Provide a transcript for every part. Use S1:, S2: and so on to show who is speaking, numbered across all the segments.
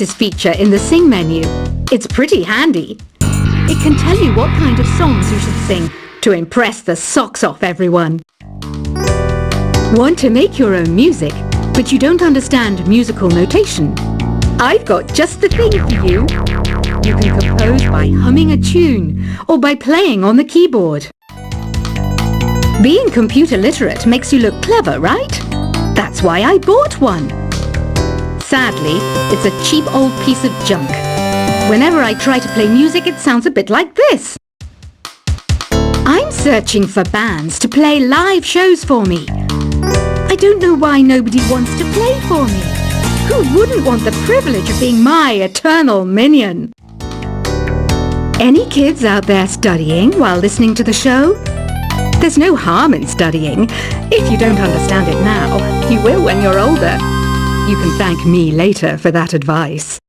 S1: fastest feature in the Sing menu. It's pretty handy. It can tell you what kind of songs you should sing to impress the socks off everyone. Want to make your own music, but you don't understand musical notation? I've got just the thing for you. You can compose by humming a tune or by playing on the keyboard. Being computer literate makes you look clever, right? That's why I bought one. Sadly, it's a cheap old piece of junk. Whenever I try to play music, it sounds a bit like this. I'm searching for bands to play live shows for me. I don't know why nobody wants to play for me. Who wouldn't want the privilege of being my eternal minion? Any kids out there studying while listening to the show? There's no harm in studying. If you don't understand it now, you will when you're older. You can thank me later for that advice.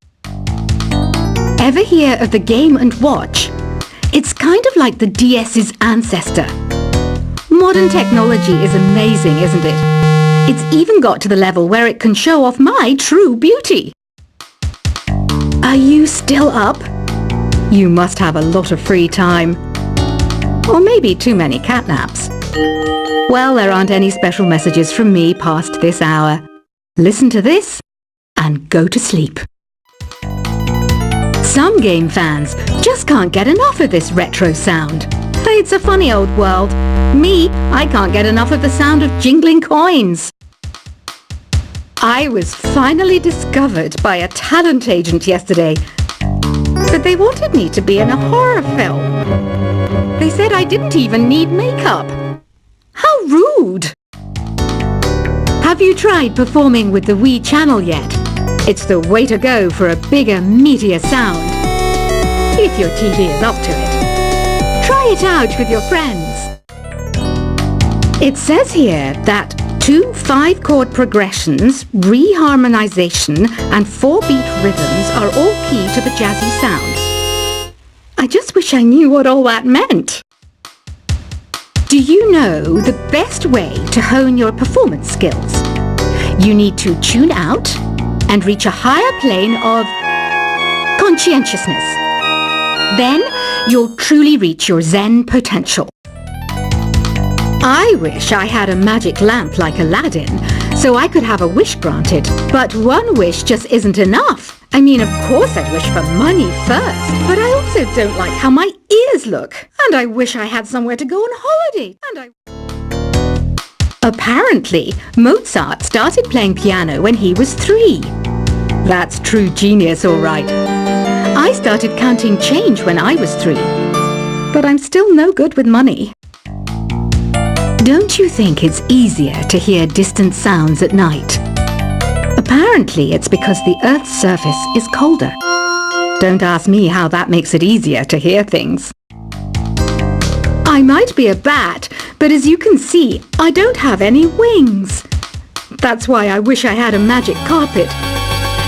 S1: Ever hear of the Game & Watch? It's kind of like the DS's ancestor. Modern technology is amazing, isn't it? It's even got to the level where it can show off my true beauty. Are you still up? You must have a lot of free time. Or maybe too many catnaps. Well, there aren't any special messages from me past this hour. Listen to this and go to sleep. Some game fans just can't get enough of this retro sound. It's a funny old world. Me, I can't get enough of the sound of jingling coins. I was finally discovered by a talent agent yesterday, but they wanted me to be in a horror film. They said I didn't even need makeup. How rude! Have you tried performing with the Wii channel yet? It's the way to go for a bigger, meatier sound. If your TV is up to it. Try it out with your friends. It says here that 2 5-chord progressions, reharmonization and 4-beat rhythms are all key to the jazzy sound. I just wish I knew what all that meant. Do you know the best way to hone your performance skills? You need to tune out and reach a higher plane of conscientiousness. Then you'll truly reach your Zen potential. I wish I had a magic lamp like Aladdin, so I could have a wish granted. But one wish just isn't enough. I mean, of course I'd wish for money first, but I also don't like how my ears look. And I wish I had somewhere to go on holiday. Apparently, Mozart started playing piano when he was 3. That's true genius, all right. I started counting change when I was 3, but I'm still no good with money. Don't you think it's easier to hear distant sounds at night? Apparently, it's because the Earth's surface is colder. Don't ask me how that makes it easier to hear things. I might be a bat, but as you can see, I don't have any wings. That's why I wish I had a magic carpet.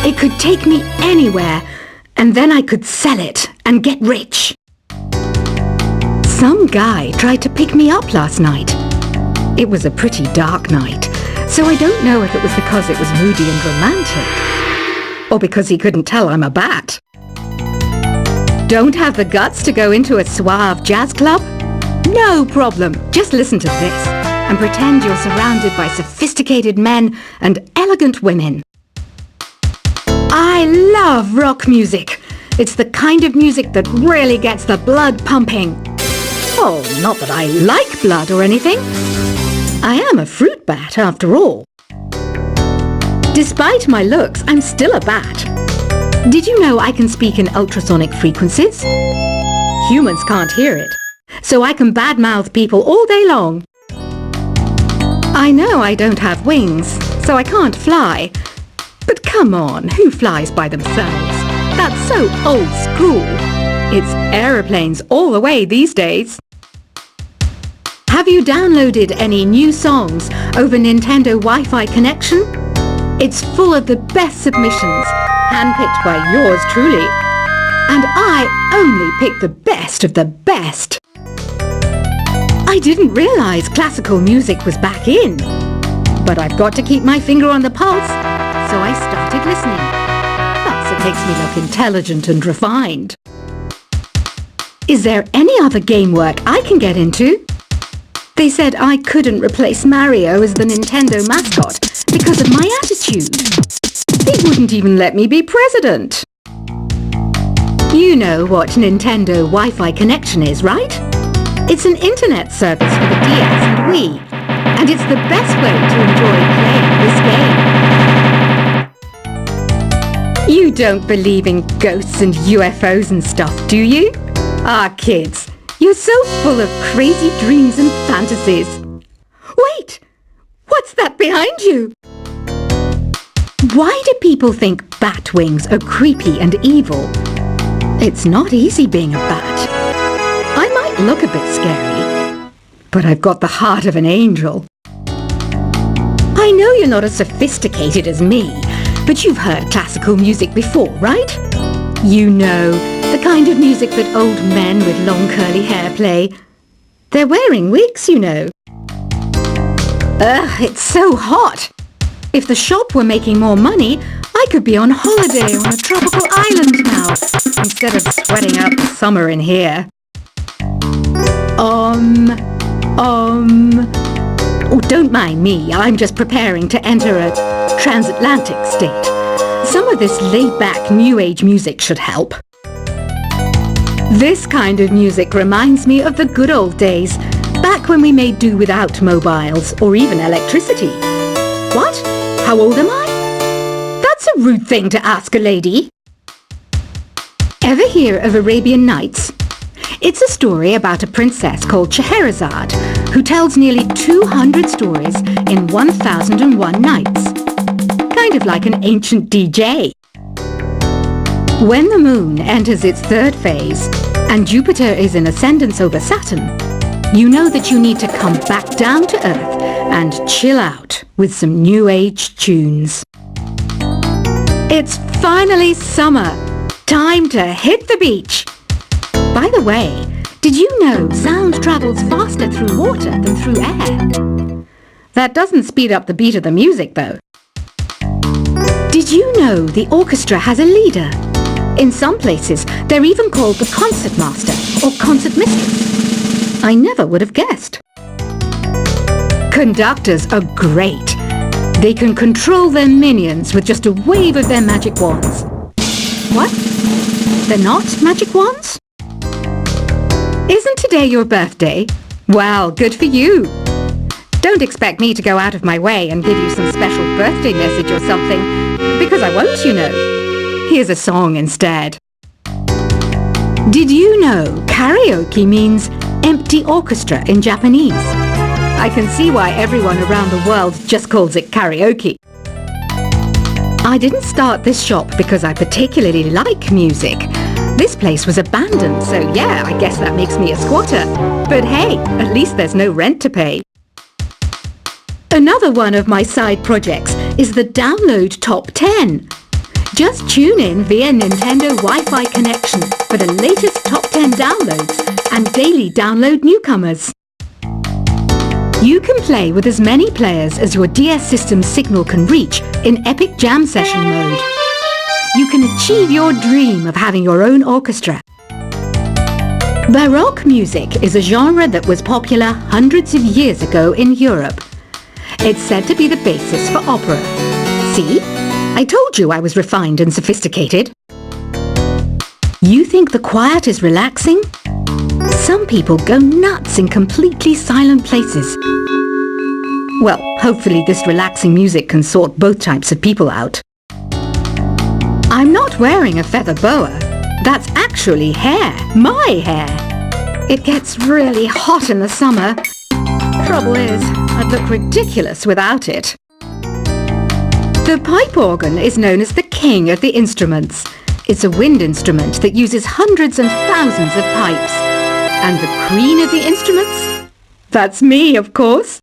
S1: It could take me anywhere, and then I could sell it and get rich. Some guy tried to pick me up last night. It was a pretty dark night, so I don't know if it was because it was moody and romantic, or because he couldn't tell I'm a bat. Don't have the guts to go into a suave jazz club? No problem. Just listen to this and pretend you're surrounded by sophisticated men and elegant women. I love rock music. It's the kind of music that really gets the blood pumping. Oh, not that I like blood or anything. I am a fruit bat, after all. Despite my looks, I'm still a bat. Did you know I can speak in ultrasonic frequencies? Humans can't hear it, so I can badmouth people all day long. I know I don't have wings, so I can't fly. But come on, who flies by themselves? That's so old school. It's aeroplanes all the way these days. Have you downloaded any new songs over Nintendo Wi-Fi connection? It's full of the best submissions, handpicked by yours truly. And I only pick the best of the best. I didn't realize classical music was back in. But I've got to keep my finger on the pulse, so I started listening. That's makes me look intelligent and refined. Is there any other game work I can get into? They said I couldn't replace Mario as the Nintendo mascot because of my attitude. They wouldn't even let me be president. You know what Nintendo Wi-Fi connection is, right? It's an internet service for the DS and Wii, and it's the best way to enjoy playing this game. You don't believe in ghosts and UFOs and stuff, do you? Ah, kids, you're so full of crazy dreams and fantasies. Wait! What's that behind you? Why do people think bat wings are creepy and evil? It's not easy being a bat. I might look a bit scary, but I've got the heart of an angel. I know you're not as sophisticated as me, but you've heard classical music before, right? You know, the kind of music that old men with long curly hair play. They're wearing wigs, you know. Ugh, it's so hot. If the shop were making more money, I could be on holiday on a tropical island now, instead of sweating out the summer in here. Oh, don't mind me. I'm just preparing to enter a transatlantic state. Some of this laid-back New Age music should help. This kind of music reminds me of the good old days, back when we made do without mobiles or even electricity. What? How old am I? That's a rude thing to ask a lady. Ever hear of Arabian Nights? It's a story about a princess called Scheherazade, who tells nearly 200 stories in 1001 nights. Kind of like an ancient DJ. When the moon enters its third phase and Jupiter is in ascendance over Saturn, you know that you need to come back down to Earth and chill out with some New Age tunes. It's finally summer. Time to hit the beach. By the way, did you know sound travels faster through water than through air? That doesn't speed up the beat of the music, though. Did you know the orchestra has a leader? In some places, they're even called the concertmaster or concert mistress. I never would have guessed. Conductors are great. They can control their minions with just a wave of their magic wands. What? They're not magic wands? Isn't today your birthday? Well, good for you. Don't expect me to go out of my way and give you some special birthday message or something, because I won't, you know. Here's a song instead. Did you know karaoke means empty orchestra in Japanese? I can see why everyone around the world just calls it karaoke. I didn't start this shop because I particularly like music. This place was abandoned, so yeah, I guess that makes me a squatter. But hey, at least there's no rent to pay. Another one of my side projects is the Download Top 10. Just tune in via Nintendo Wi-Fi connection for the latest top 10 downloads and daily download newcomers. You can play with as many players as your DS system's signal can reach in Epic Jam Session mode. You can achieve your dream of having your own orchestra. Baroque music is a genre that was popular hundreds of years ago in Europe. It's said to be the basis for opera. See? I told you I was refined and sophisticated. You think the quiet is relaxing? Some people go nuts in completely silent places. Well, hopefully this relaxing music can sort both types of people out. I'm not wearing a feather boa. That's actually hair. My hair. It gets really hot in the summer. Trouble is, I'd look ridiculous without it. The pipe organ is known as the king of the instruments. It's a wind instrument that uses hundreds and thousands of pipes. And the queen of the instruments? That's me, of course.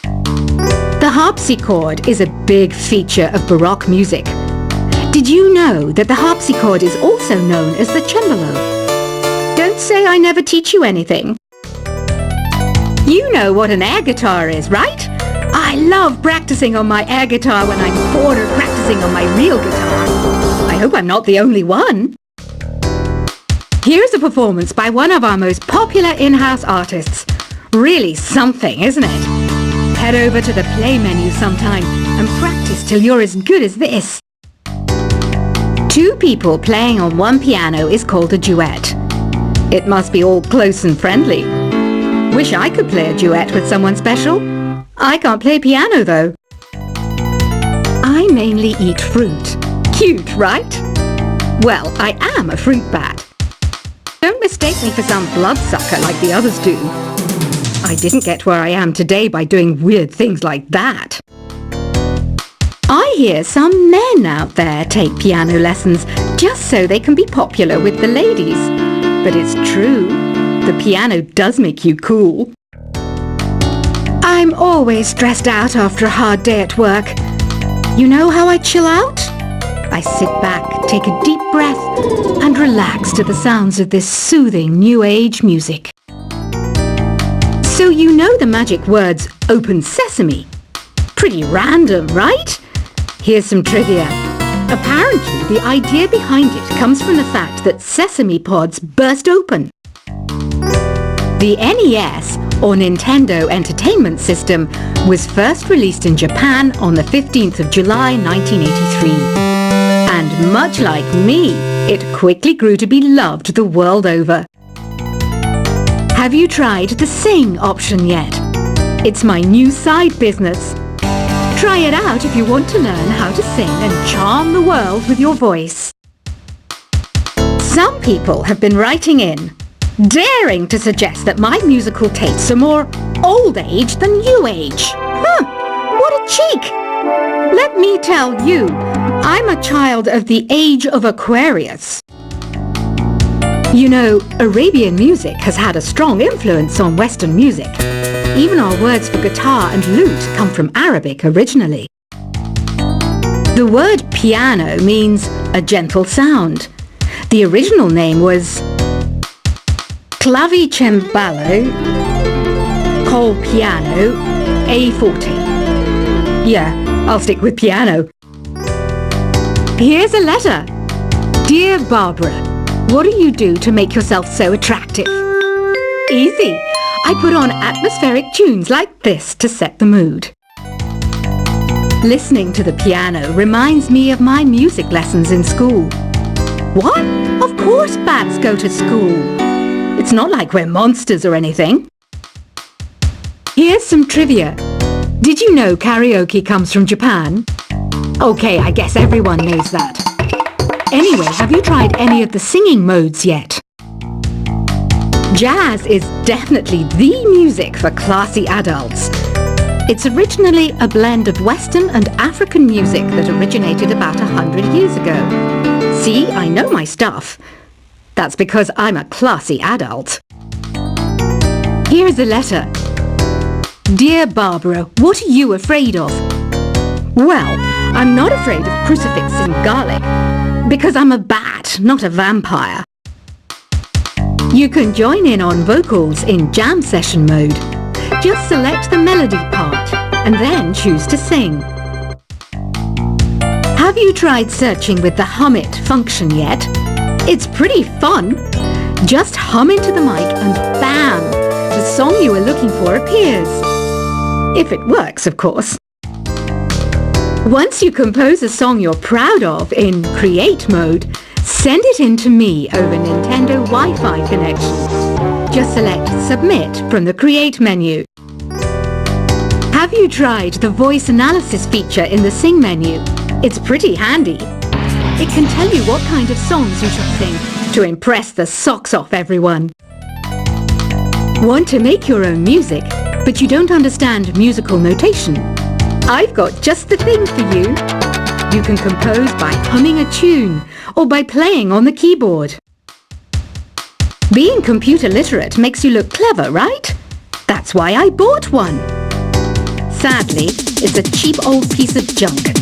S1: The harpsichord is a big feature of Baroque music. Did you know that the harpsichord is also known as the cembalo? Don't say I never teach you anything. You know what an air guitar is, right? I love practicing on my air guitar when I'm bored of practicing on my real guitar. I hope I'm not the only one. Here's a performance by one of our most popular in-house artists. Really something, isn't it? Head over to the play menu sometime and practice till you're as good as this. Two people playing on one piano is called a duet. It must be all close and friendly. Wish I could play a duet with someone special. I can't play piano though. I mainly eat fruit. Cute, right? Well, I am a fruit bat. Don't mistake me for some bloodsucker like the others do. I didn't get where I am today by doing weird things like that. I hear some men out there take piano lessons just so they can be popular with the ladies. But it's true, the piano does make you cool. I'm always stressed out after a hard day at work. You know how I chill out? I sit back, take a deep breath, and relax to the sounds of this soothing new age music. So you know the magic words "Open Sesame"? Pretty random, right? Here's some trivia. Apparently, the idea behind it comes from the fact that sesame pods burst open. The NES, or Nintendo Entertainment System, was first released in Japan on the 15th of July 1983. And much like me, it quickly grew to be loved the world over. Have you tried the Sing option yet? It's my new side business. Try it out if you want to learn how to sing and charm the world with your voice. Some people have been writing in, daring to suggest that my musical tastes are more old age than new age. What a cheek! Let me tell you, I'm a child of the age of Aquarius. You know, Arabian music has had a strong influence on Western music. Even our words for guitar and lute come from Arabic originally. The word piano means a gentle sound. The original name was clavicembalo col piano a forte. Yeah, I'll stick with piano. Here's a letter. Dear Barbara, what do you do to make yourself so attractive? Easy. I put on atmospheric tunes like this to set the mood. Listening to the piano reminds me of my music lessons in school. What? Of course bats go to school. It's not like we're monsters or anything. Here's some trivia. Did you know karaoke comes from Japan? Okay, I guess everyone knows that. Anyway, have you tried any of the singing modes yet? Jazz is definitely the music for classy adults. It's originally a blend of Western and African music that originated about 100 years ago. See, I know my stuff. That's because I'm a classy adult. Here's a letter. Dear Barbara, what are you afraid of? Well, I'm not afraid of crucifix and garlic, because I'm a bat, not a vampire. You can join in on vocals in jam session mode. Just select the melody part and then choose to sing. Have you tried searching with the Hum It function yet? It's pretty fun. Just hum into the mic and bam! The song you were looking for appears. If it works, of course. Once you compose a song you're proud of in Create mode, send it in to me over Nintendo Wi-Fi connection. Just select Submit from the Create menu. Have you tried the voice analysis feature in the Sing menu? It's pretty handy. It can tell you what kind of songs you should sing to impress the socks off everyone. Want to make your own music, but you don't understand musical notation? I've got just the thing for you. You can compose by humming a tune or by playing on the keyboard. Being computer literate makes you look clever, right? That's why I bought one. Sadly, it's a cheap old piece of junk.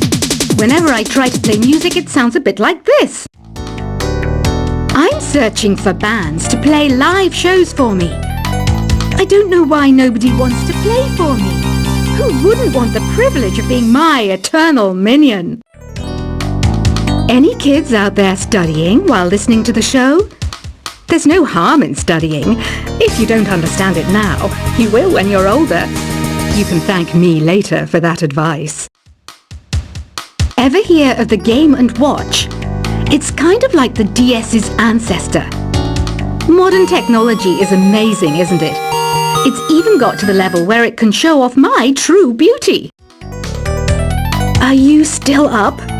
S1: Whenever I try to play music, it sounds a bit like this. I'm searching for bands to play live shows for me. I don't know why nobody wants to play for me. Who wouldn't want the privilege of being my eternal minion? Any kids out there studying while listening to the show? There's no harm in studying. If you don't understand it now, you will when you're older. You can thank me later for that advice. Ever hear of the Game & Watch? It's kind of like the DS's ancestor. Modern technology is amazing, isn't it? It's even got to the level where it can show off my true beauty. Are you still up?